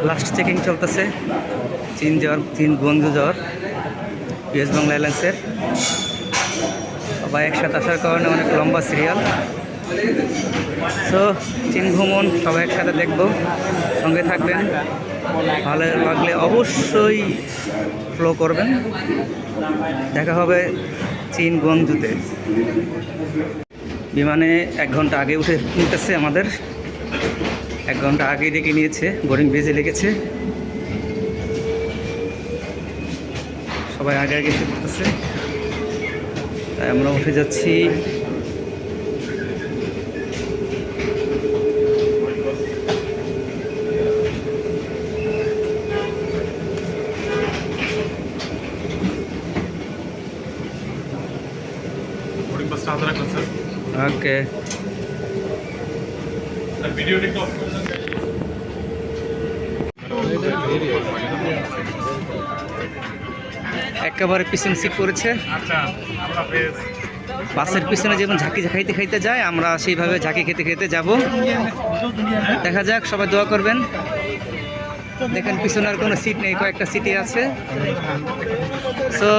Last checking চলতেছে চীন Guangzhou যাওয়ার ইউএস বাংলা এয়ারলাইন্সের। সবাই একসাথে আসার কারণে অনেক লম্বা সিরিয়াল। সো চীন ভ্রমণ সবাই একসাথে দেখব, সঙ্গে থাকবেন। ভালো লাগলে অবশ্যই ফলো করবেন। দেখা হবে চীন গুয়াংজুতে। বিমানে 1 ঘন্টা আগে উঠে নিতেছে আমাদের, 1 ঘন্টা আগে ডেকে নিয়েছে, বোর্ডিং ব্রিজে লেগেছে। সবাই আগে আগে করতেছে, তাই আমরা উঠে যাচ্ছি। ওকে, একেবারে পিছন সিট করেছে। বাসের পিছনে যেমন ঝাঁকি খাইতে খাইতে যায়, আমরা সেইভাবে ঝাঁকি খেতে খেতে যাব। দেখা যাক, সবাই দোয়া করবেন। দেখেন পিছনে আর কোনো সিট নেই, কয়েকটা সিটই আছে। সো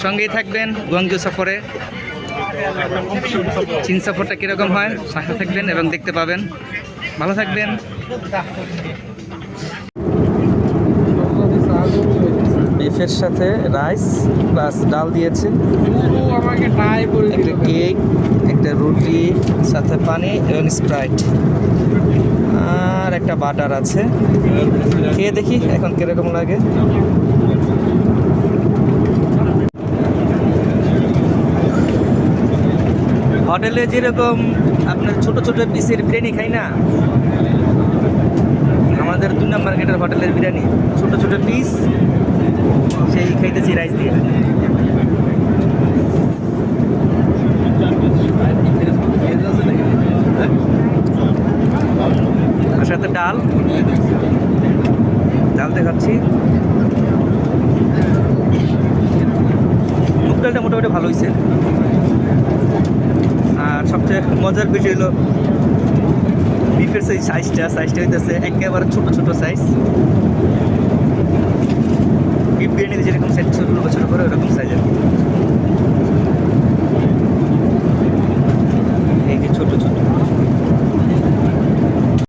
সঙ্গেই থাকবেন গুয়াংজু সফরে। চীন সফরটা কীরকম হয় সাথে থাকবেন এবং দেখতে পাবেন। ভালো থাকবেন। বিফের সাথে রাইস প্লাস ডাল দিয়েছে, একটা কেক, একটা রুটি, সাথে পানি এবং স্প্রাইট, আর একটা বাটার আছে। খেয়ে দেখি এখন কিরকম লাগে। হোটেলে যেরকম আপনার ছোট ছোট পিসের বিরিয়ানি খাই না, আমাদের 2 নম্বর গেটের হোটেলের বিরিয়ানি ছোট ছোট পিস, সেই খাইতেছি রাইস দিয়ে। আর সাথে ডাল দেখাচ্ছি। মুগ ডালটা মোটামুটি ভালো হয়েছে। আর সবচেয়ে মজার বিষয় হলো বিফের সেই সাইজটা হইতেছে একেবারে ছোট ছোট সাইজ।